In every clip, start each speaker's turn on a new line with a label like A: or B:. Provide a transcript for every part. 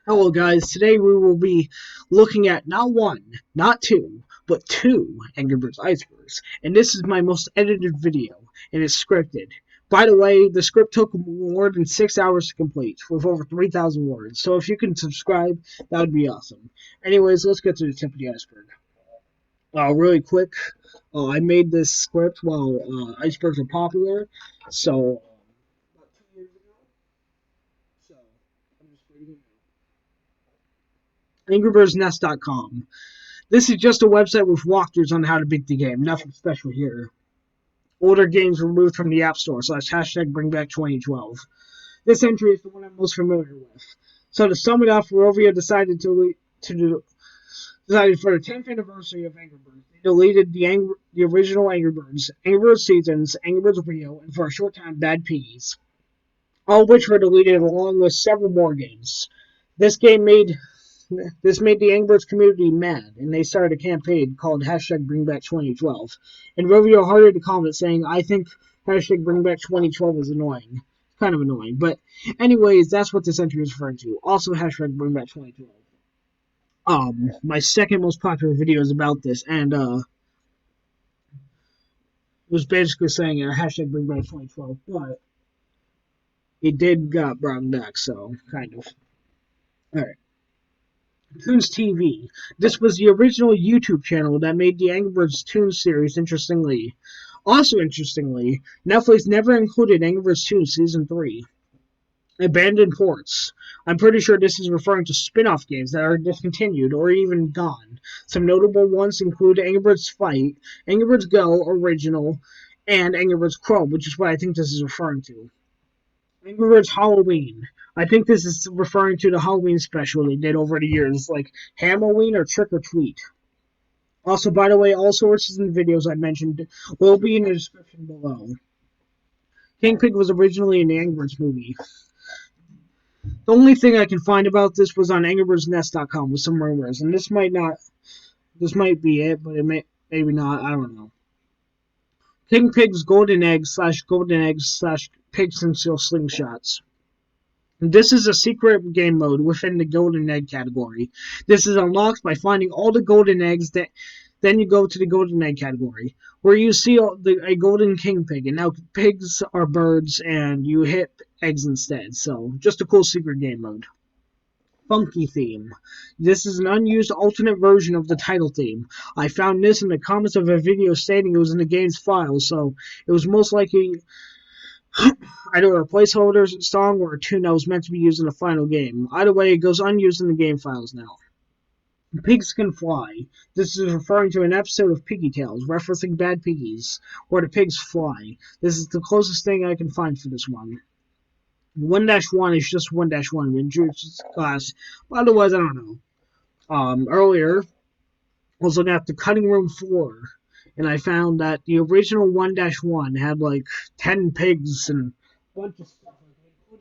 A: Hello guys, today we will be looking at not one, not two, but two Angry Birds Icebergs. And this is my most edited video, and it's scripted. By the way, the script took more than 6 hours to complete, with over 3,000 words. So if you can subscribe, that would be awesome. Anyways, let's get to the tip of the iceberg. Really quick, I made this script while icebergs were popular, so about 2 years ago. So I'm just reading it now. AngryBirdsNest.com. This is just a website with walkthroughs on how to beat the game. Nothing special here. Older games removed from the App Store / hashtag BringBack2012. This entry is the one I'm most familiar with. So to sum it up, Rovio decided decided for the 10th anniversary of Angry Birds, they deleted the original Angry Birds, Angry Birds Seasons, Angry Birds Rio, and for a short time Bad Piggies, all of which were deleted along with several more games. This made the Angry Birds community mad, and they started a campaign called hashtag BringBack2012. And Rovio harder to comment, saying, "I think hashtag BringBack2012 is annoying." Kind of annoying, but anyways, that's what this entry is referring to. Also, hashtag BringBack2012. My second most popular video is about this, and it was basically saying hashtag BringBack2012, but it did got brought back, so kind of. All right. Toons TV. This was the original YouTube channel that made the Angry Birds Toons series interestingly. Also interestingly, Netflix never included Angry Birds Toons Season 3. Abandoned ports. I'm pretty sure this is referring to spin-off games that are discontinued or even gone. Some notable ones include Angry Birds Fight, Angry Birds Go Original, and Angry Birds Chrome, which is what I think this is referring to. Angry Birds Halloween. I think this is referring to the Halloween special they did over the years, like Halloween or Trick or Treat. Also, by the way, all sources and videos I mentioned will be in the description below. King Pig was originally in the Angry Birds movie. The only thing I can find about this was on AngryBirdsNest.com with some rumors, and this might be it, but maybe not. I don't know. King Pig's Golden Eggs / Pigs and Steel Slingshots. This is a secret game mode within the Golden Egg category. This is unlocked by finding all the Golden Eggs. Then you go to the Golden Egg category, where you see a Golden King Pig. And now pigs are birds, and you hit eggs instead. So, just a cool secret game mode. Funky Theme. This is an unused alternate version of the title theme. I found this in the comments of a video stating it was in the game's files, so it was most likely either a placeholder song or a tune that was meant to be used in the final game. Either way, it goes unused in the game files now. Pigs Can Fly. This is referring to an episode of Piggy Tales, referencing Bad Piggies, where the pigs fly. This is the closest thing I can find for this one. 1-1 is just 1-1 in Juice's class, but otherwise, I don't know. Earlier, I was looking at the cutting room floor, and I found that the original 1-1 had like 10 pigs and a bunch of stuff,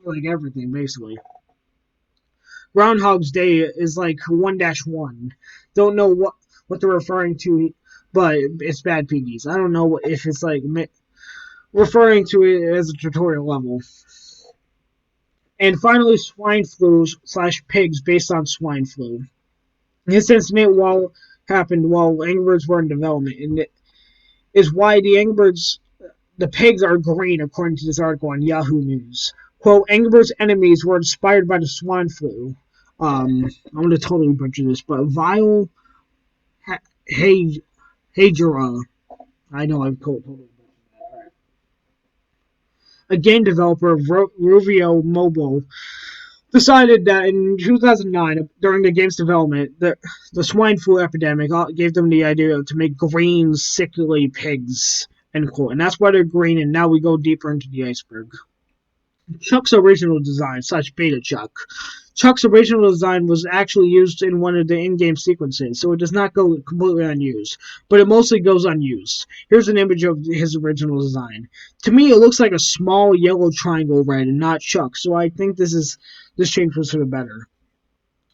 A: like everything, basically. Groundhog's Day is like 1-1. Don't know what they're referring to, but it's Bad Piggies. I don't know if it's like referring to it as a tutorial level. And finally, swine flu / pigs based on swine flu. This incident happened while Angry Birds were in development, and it is why the pigs are green, according to this article on Yahoo News. Quote, Angry Birds' enemies were inspired by the swine flu. I'm going to totally butcher this, but Vile Hajira. I know I've totally butchered that. A game developer of Rovio Mobile decided that in 2009, during the game's development, the swine flu epidemic gave them the idea to make green, sickly pigs, end quote. And that's why they're green, and now we go deeper into the iceberg. Chuck's original design / Beta Chuck. Chuck's original design was actually used in one of the in-game sequences, so it does not go completely unused, but it mostly goes unused. Here's an image of his original design. To me, it looks like a small yellow triangle red and not Chuck, so I think this change was for the better.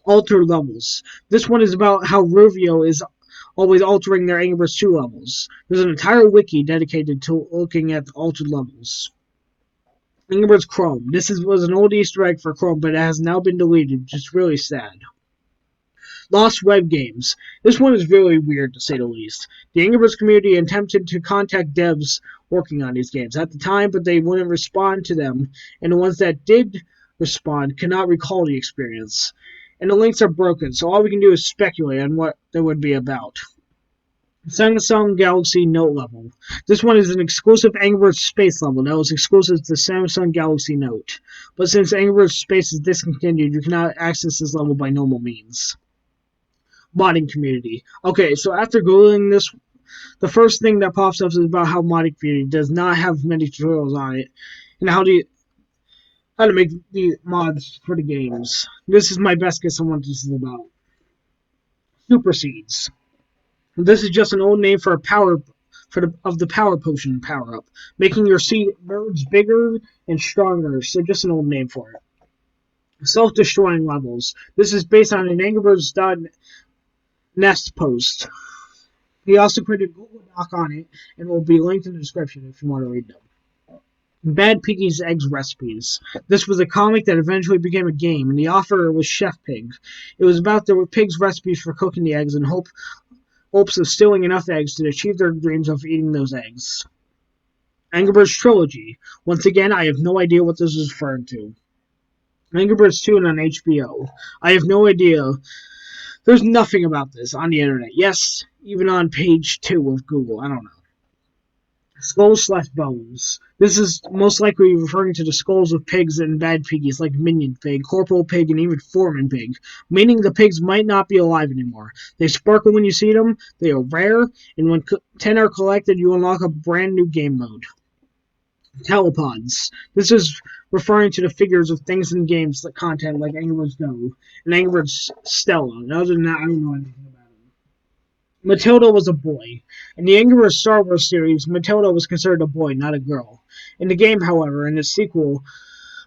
A: Altered levels. This one is about how Rovio is always altering their Angry Birds 2 levels. There's an entire wiki dedicated to looking at altered levels. Angry Birds Chrome. Was an old Easter egg for Chrome, but it has now been deleted, which is really sad. Lost Web Games. This one is really weird, to say the least. The Angry Birds community attempted to contact devs working on these games at the time, but they wouldn't respond to them, and the ones that did respond cannot recall the experience. And the links are broken, so all we can do is speculate on what they would be about. Samsung Galaxy Note level. This one is an exclusive Angry Birds Space level that was exclusive to the Samsung Galaxy Note. But since Angry Birds Space is discontinued, you cannot access this level by normal means. Modding community. Okay, so after Googling this, the first thing that pops up is about how modding community does not have many tutorials on it, and how to make the mods for the games. This is my best guess on what this is about. Super Seeds. This is just an old name for a of the power potion power up, making your seed birds bigger and stronger. So just an old name for it. Self-destroying levels. This is based on an Angry Birds Nest post. He also created a Google Doc on it, and will be linked in the description if you want to read them. Bad Piggy's Eggs Recipes. This was a comic that eventually became a game, and the author was Chef Pig. It was about the pig's recipes for cooking the eggs and hopes of stealing enough eggs to achieve their dreams of eating those eggs. Angry Birds Trilogy. Once again, I have no idea what this is referring to. Angry Birds 2 on HBO. I have no idea. There's nothing about this on the internet. Yes, even on page 2 of Google. I don't know. Skulls/Bones. This is most likely referring to the skulls of pigs and bad piggies like Minion Pig, Corporal Pig, and even Foreman Pig, meaning the pigs might not be alive anymore. They sparkle when you see them, they are rare, and when 10 are collected, you unlock a brand new game mode. Telepods. This is referring to the figures of things in games like content like Angry Birds Go and Angry Birds Stella. And other than that, I don't know anything about it. Matilda was a boy. In the Angry Birds Star Wars series, Matilda was considered a boy, not a girl. In the game, however, in the sequel,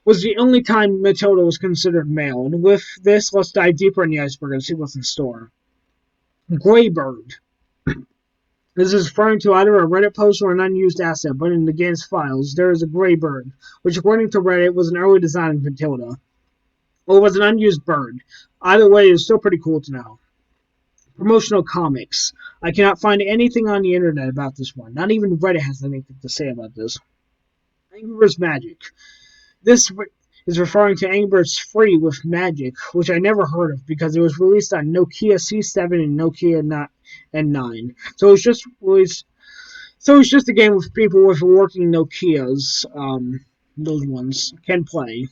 A: was the only time Matilda was considered male. And with this, let's dive deeper in the iceberg and see what's in store. Greybird. This is referring to either a Reddit post or an unused asset, but in the game's files, there is a gray bird, which according to Reddit was an early design of Matilda. Or was an unused bird. Either way, it's still pretty cool to know. Promotional comics. I cannot find anything on the internet about this one. Not even Reddit has anything to say about this. Angry Birds Magic. This is referring to Angry Birds Free with Magic, which I never heard of because it was released on Nokia C7 and Nokia 9. So it's just released. So it's just a game with people with working Nokias. Those ones can play.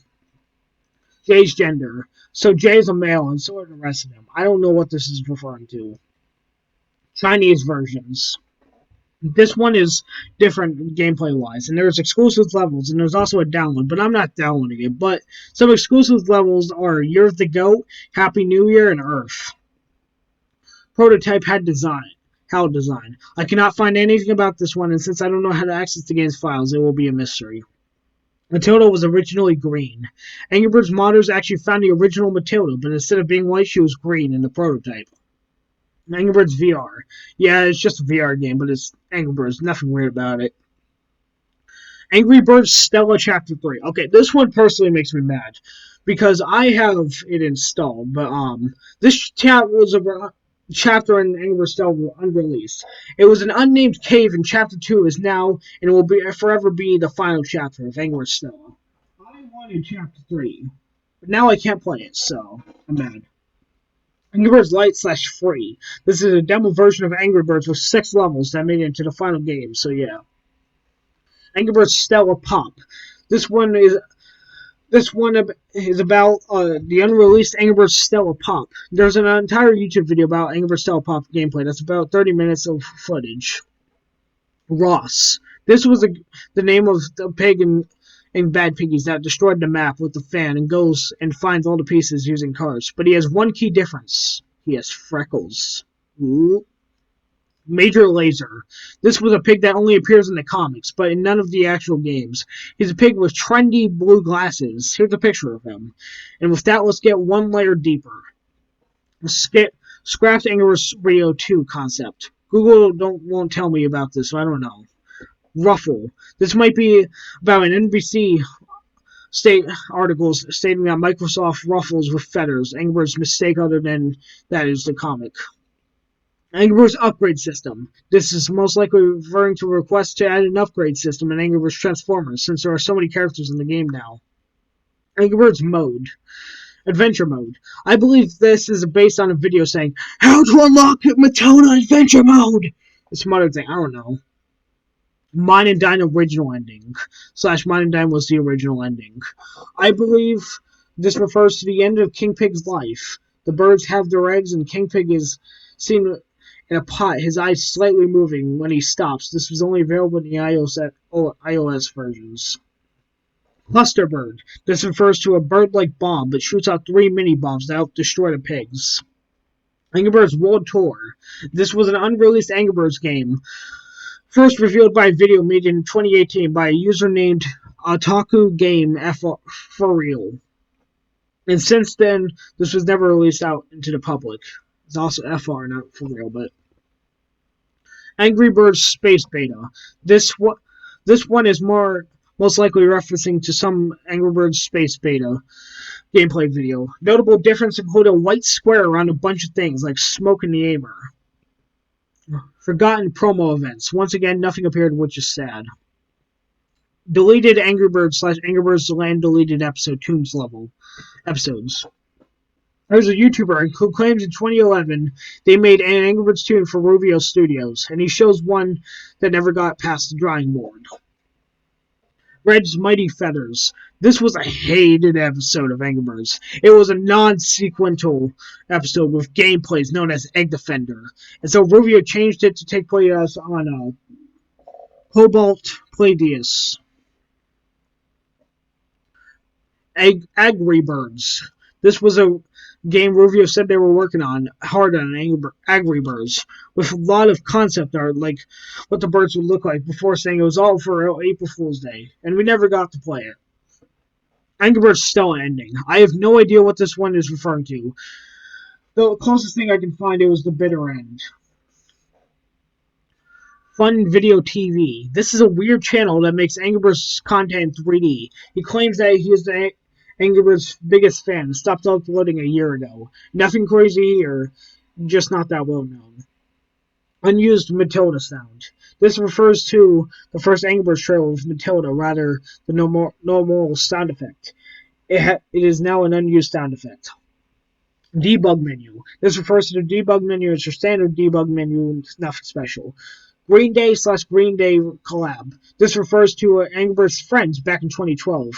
A: Jay's gender. So Jay is a male, and so are the rest of them. I don't know what this is referring to. Chinese versions. This one is different gameplay-wise, and there's exclusive levels, and there's also a download, but I'm not downloading it. But some exclusive levels are Year of the Goat, Happy New Year, and Earth. Prototype had design. How design. I cannot find anything about this one, and since I don't know how to access the game's files, it will be a mystery. Matilda was originally green. Angry Birds modders actually found the original Matilda, but instead of being white, she was green in the prototype. Angry Birds VR. Yeah, it's just a VR game, but it's Angry Birds. Nothing weird about it. Angry Birds Stella Chapter 3. Okay, this one personally makes me mad because I have it installed, but this chat was a chapter in Angry Birds Stella unreleased. It was an unnamed cave, and Chapter 2 is now and will forever be the final chapter of Angry Birds Stella. I wanted Chapter 3, but now I can't play it, so I'm mad. Angry Birds Light/Free. This is a demo version of Angry Birds with 6 levels that made it into the final game, so yeah. Angry Birds Stella Pop. This one is about the unreleased Angry Birds Stella Pop. There's an entire YouTube video about Angry Birds Stella Pop gameplay. That's about 30 minutes of footage. Ross. This was the name of the pig in Bad Piggies that destroyed the map with the fan and goes and finds all the pieces using cards. But he has one key difference. He has freckles. Ooh. Major Laser. This was a pig that only appears in the comics, but in none of the actual games. He's a pig with trendy blue glasses. Here's a picture of him. And with that, let's get one layer deeper. Scrapped Angry Birds Radio 2 concept. Google won't tell me about this, so I don't know. Ruffle. This might be about an NBC state articles stating that Microsoft ruffles with feathers. Angry Birds' mistake other than that is the comic. Angry Birds upgrade system. This is most likely referring to a request to add an upgrade system in Angry Birds Transformers, since there are so many characters in the game now. Angry Birds mode. Adventure mode. I believe this is based on a video saying, how to unlock Matilda Adventure mode! Some other thing, I don't know. Mine and Dine original ending. / Mine and Dine was the original ending. I believe this refers to the end of King Pig's life. The birds have their eggs and King Pig is seen in a pot, his eyes slightly moving when he stops. This was only available in the iOS versions. Cluster bird. This refers to a bird-like bomb that shoots out 3 mini-bombs that help destroy the pigs. Angry Birds World Tour. This was an unreleased Angry Birds game, first revealed by a video made in 2018 by a user named Otaku Game for real. And since then, this was never released out into the public. It's also FR, not for real, but Angry Birds Space Beta. This one is most likely referencing to some Angry Birds Space Beta gameplay video. Notable difference include a white square around a bunch of things like smoke in the aimer. Forgotten promo events. Once again, nothing appeared, which is sad. Deleted Angry Birds / Angry Birds Land deleted episode tunes level episodes. There's a YouTuber who claims in 2011 they made an Angry Birds tune for Ruvio Studios, and he shows one that never got past the drawing board. Red's Mighty Feathers. This was a hated episode of Angry Birds. It was a non-sequential episode with gameplays known as Egg Defender, and so Ruvio changed it to take place on Cobalt Pleiades. Angry Birds. This was a game Ruvio said they were working hard on Angry Birds, with a lot of concept art, like what the birds would look like, before saying it was all for April Fool's Day, and we never got to play it. Angry Birds Stella ending. I have no idea what this one is referring to. The closest thing I can find it was the bitter end. Fun Video TV. This is a weird channel that makes Angry Birds content in 3D. He claims that he is the Angry Birds' biggest fan and stopped uploading a year ago. Nothing crazy or just not that well known. Unused Matilda sound. This refers to the first Angry Birds trailer with Matilda rather than normal sound effect. It is now an unused sound effect. Debug menu. This refers to the debug menu as your standard debug menu, nothing special. Green Day / Green Day collab. This refers to Angry Birds Friends back in 2012.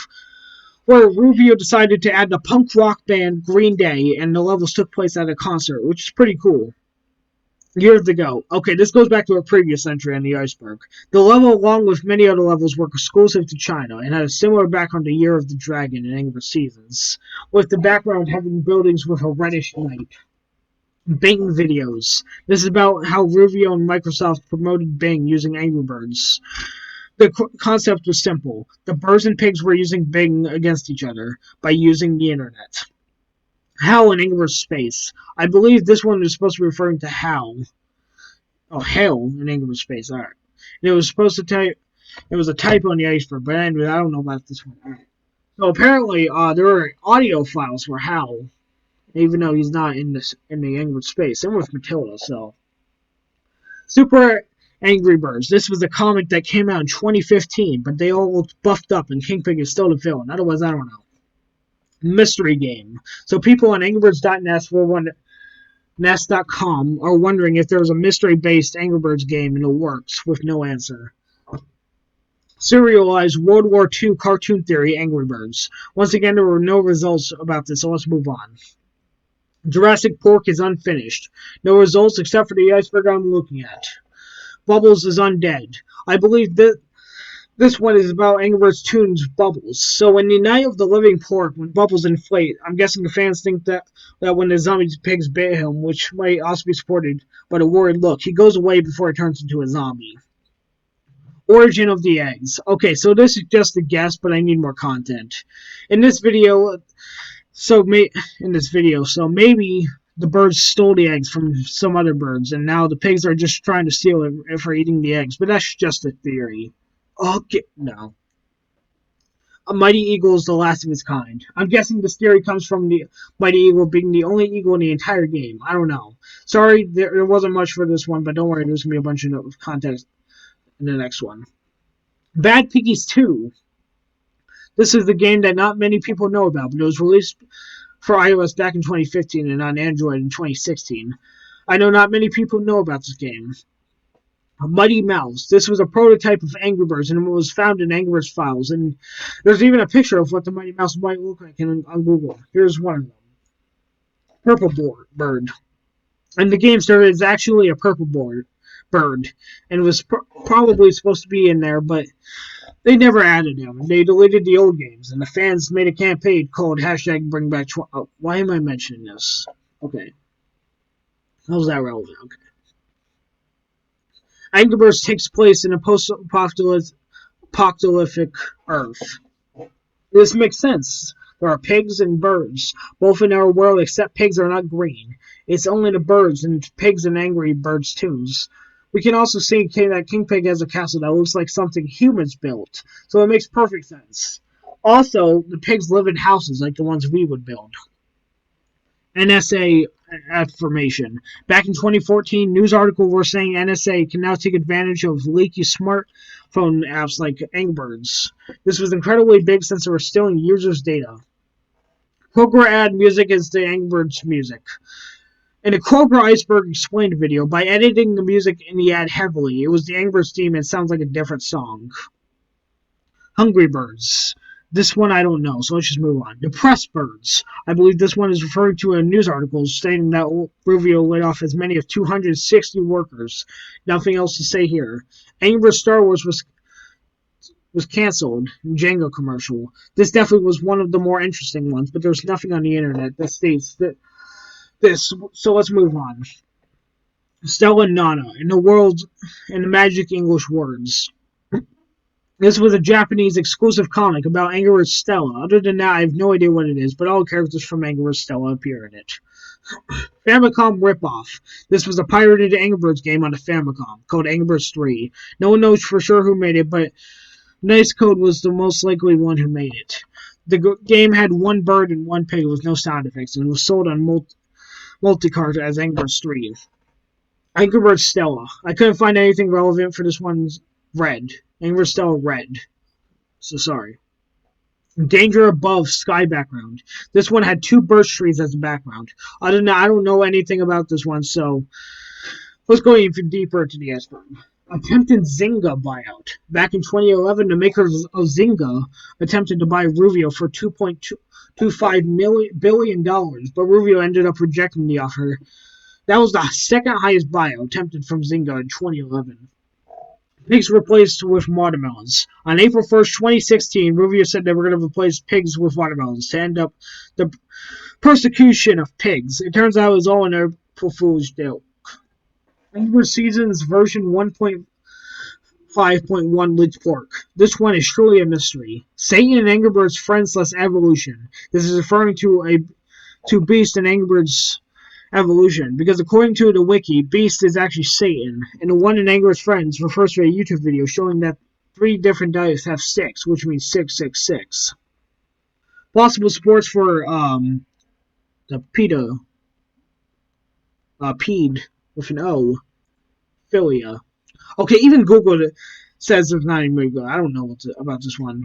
A: Where Ruvio decided to add the punk rock band Green Day, and the levels took place at a concert, which is pretty cool. Years ago. Okay, this goes back to a previous entry on the Iceberg. The level, along with many other levels, were exclusive to China, and had a similar background to Year of the Dragon and Angry Birds Seasons, with the background having buildings with a reddish light. Bing videos. This is about how Ruvio and Microsoft promoted Bing using Angry Birds. The concept was simple. The birds and pigs were using Bing against each other by using the internet. Hal in Angry Birds Space. I believe this one is supposed to be referring to Hal. Oh, Hal in Angry Birds Space. Alright. And it was supposed to tell you it was a typo in the Iceberg, but anyway, I don't know about this one. Alright. So apparently, there were audio files for Hal, even though he's not in the Angry Birds Space. Same with Matilda, so. Super Angry Birds. This was a comic that came out in 2015, but they all looked buffed up, and King Pig is still the villain. Otherwise, I don't know. Mystery game. So people on AngryBirds.net/Nest.com are wondering if there was a mystery-based Angry Birds game in the works, with no answer. Serialized World War II cartoon theory Angry Birds. Once again, there were no results about this, so let's move on. Jurassic Pork is unfinished. No results except for the iceberg I'm looking at. Bubbles is undead. I believe that this one is about Angry Birds Toon's Bubbles. So in the Night of the Living Pork, when Bubbles inflate, I'm guessing the fans think that when the zombie pigs bit him, which might also be supported by the worried look, he goes away before he turns into a zombie. Origin of the eggs. Okay, so this is just a guess, but I need more content. In this video, so maybe the birds stole the eggs from some other birds, and now the pigs are just trying to steal it for eating the eggs. But that's just a theory. Okay, no. a mighty eagle is the last of its kind. I'm guessing this theory comes from the mighty eagle being the only eagle in the entire game. I don't know. Sorry, there wasn't much for this one, but don't worry, there's going to be a bunch of context in the next one. Bad Piggies 2. This is the game that not many people know about, but it was released for iOS back in 2015 and on Android in 2016. I know not many people know about this game. Mighty Mouse. This was a prototype of Angry Birds, and it was found in Angry Birds files. And there's even a picture of what the Mighty Mouse might look like on Google. Here's one of them. Purple bird. And the game started as actually a purple bird, and it was probably supposed to be in there, but they never added him. They deleted the old games, and the fans made a campaign called #BringBack. Why am I mentioning this? Okay. How's that relevant? Okay. Angry Birds takes place in a post-apocalyptic Earth. This makes sense. There are pigs and birds, both in our world, except pigs are not green. It's only the birds and pigs and Angry Birds tunes. We can also see that King Pig has a castle that looks like something humans built, so it makes perfect sense. Also, the pigs live in houses like the ones we would build. NSA affirmation. Back in 2014, news articles were saying NSA can now take advantage of leaky smartphone apps like Angry Birds. This was incredibly big since they were stealing users' data. Kroger ad music is the Angry Birds music. In a Kroger Iceberg explained video, by editing the music in the ad heavily, it was the Angry Birds theme and it sounds like a different song. Hungry Birds. This one I don't know, so let's just move on. Depressed Birds. I believe this one is referring to a news article stating that Ruvio laid off as many as 260 workers. Nothing else to say here. Angry Birds Star Wars was canceled. Django commercial. This definitely was one of the more interesting ones, but there's nothing on the internet that states that this. So let's move on. Stella and Nana. In the magic English words. This was a Japanese exclusive comic about Angry Birds Stella. Other than that, I have no idea what it is, but all characters from Angry Birds Stella appear in it. Famicom ripoff. This was a pirated Angry Birds game on the Famicom, called Angry Birds 3. No one knows for sure who made it, but Nice Code was the most likely one who made it. The game had one bird and one pig with no sound effects, and it was sold on multi-cart as Angry Birds 3. Angry Birds Stella. I couldn't find anything relevant for this one's red. Angry Birds Stella red. So sorry. Danger Above Sky background. This one had two birch trees as a background. I don't know anything about this one, so let's go even deeper into the Iceberg. Attempted Zynga buyout. Back in 2011, the makers of Zynga attempted to buy Ruvio for $2.25 billion, but Ruvio ended up rejecting the offer. That was the second highest buyout attempted from Zynga in 2011. Pigs replaced with watermelons. On April 1st, 2016, Ruvio said they were going to replace pigs with watermelons to end up the persecution of pigs. It turns out it was all an April Fool's joke. Angry Birds Seasons version 1.5.1 leaked pork. This one is truly a mystery. Satan and Angry Birds Friends Less Evolution. This is referring to Beast and Angry Birds Evolution, because according to the wiki, Beast is actually Satan, and the one in Angry Birds Friends refers to a YouTube video showing that 3 different dice have 6, which means 666. Possible sports for the PETA, PED with an O, Philia. Okay, even Google says there's not even good. I don't know about this one.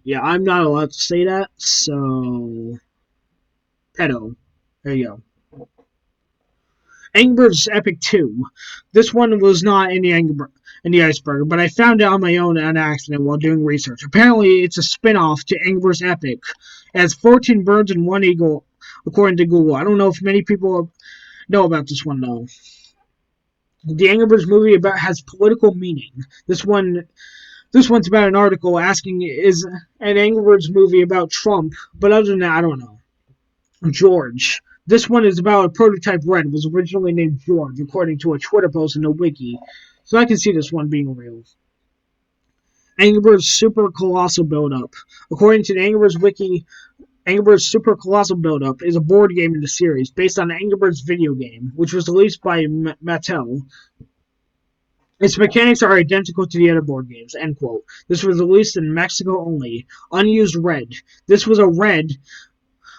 A: Yeah, I'm not allowed to say that, so pedo. There you go. Angry Birds Epic 2. This one was not in the Iceberg, but I found it on my own on accident while doing research. Apparently, it's a spin-off to Angry Birds Epic. It has 14 birds and 1 eagle, according to Google. I don't know if many people know about this one, though. The Angry Birds movie has political meaning. This one's about an article asking, is an Angry Birds movie about Trump? But other than that, I don't know. George. This one is about a prototype red. It was originally named George, according to a Twitter post in the wiki. So I can see this one being real. Angry Birds Super Colossal Build-Up. According to the Angry Birds wiki, Angry Birds Super Colossal Build-Up is a board game in the series based on the Angry Birds video game, which was released by Mattel. Its mechanics are identical to the other board games, end quote. This was released in Mexico only. Unused red. This was a red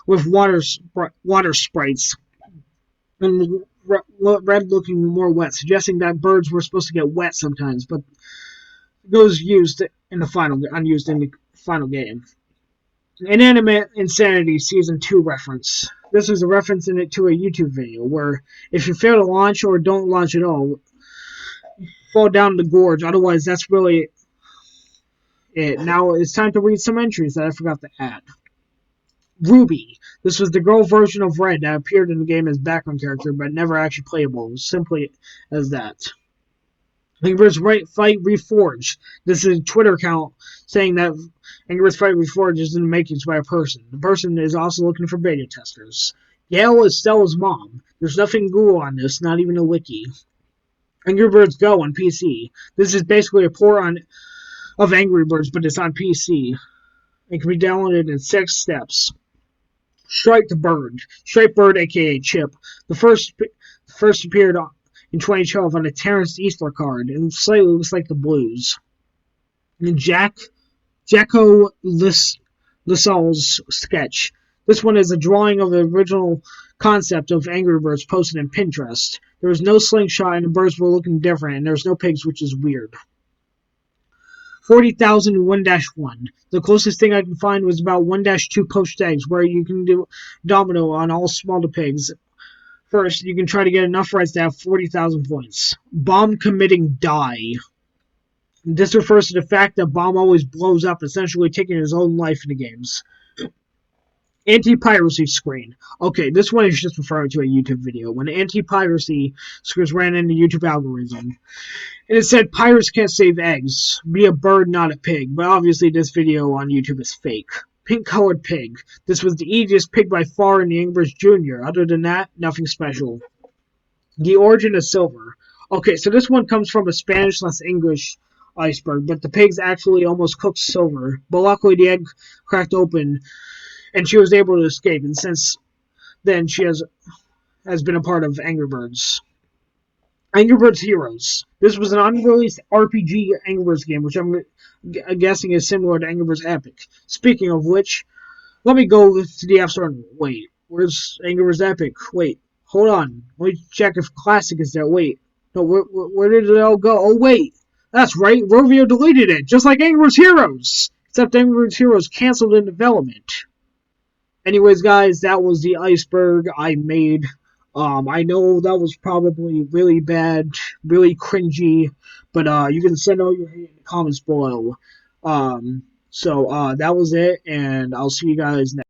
A: with water sprites and red looking more wet, suggesting that birds were supposed to get wet sometimes, but those used in the unused in the final game. Inanimate Insanity Season 2 reference. This was a reference in it to a YouTube video where if you fail to launch or don't launch at all, fall down the gorge. Otherwise, that's really it. Now it's time to read some entries that I forgot to add. Ruby. This was the girl version of Red that appeared in the game as background character, but never actually playable. Simply as that. Angry Birds Fight Reforged. This is a Twitter account saying that Angry Birds Fight Reforged is in the makings by a person. The person is also looking for beta testers. Gail is Stella's mom. There's nothing Google on this, not even a wiki. Angry Birds Go on PC. This is basically a port of Angry Birds, but it's on PC. It can be downloaded in 6 steps. Striped Bird. Striped Bird, aka Chip. The first appeared in 2012 on a Terrence Eastler card, and slightly looks like the Blues. And Jacko Lissal's sketch. This one is a drawing of the original concept of Angry Birds posted in Pinterest. There was no slingshot, and the birds were looking different, and there was no pigs, which is weird. 40,001-1. The closest thing I can find was about 1-2 poached eggs, where you can do domino on all small pigs. First, you can try to get enough rights to have 40,000 points. Bomb committing die. This refers to the fact that Bomb always blows up, essentially taking his own life in the games. Anti-piracy screen. Okay, this one is just referring to a YouTube video. When anti-piracy screens ran in the YouTube algorithm, and it said pirates can't save eggs. Be a bird, not a pig. But obviously this video on YouTube is fake. Pink-colored pig. This was the easiest pig by far in the Angry Birds Jr. Other than that, nothing special. The origin of silver. Okay, so this one comes from a Spanish/English iceberg, but the pigs actually almost cooked silver. But luckily the egg cracked open, and she was able to escape. And since then, she has been a part of Angry Birds. Angry Birds Heroes. This was an unreleased RPG Angry Birds game, which I'm guessing is similar to Angry Birds Epic. Speaking of which, let me go to the App Store and wait. Where's Angry Birds Epic? Wait, hold on. Let me check if Classic is there. Wait. No, where did it all go? Oh, wait. That's right. Rovio deleted it, just like Angry Birds Heroes. Except Angry Birds Heroes canceled in development. Anyways, guys, that was the Iceberg I made. I know that was probably really bad, really cringy, but you can send all your hate in the comments below. So that was it, and I'll see you guys next.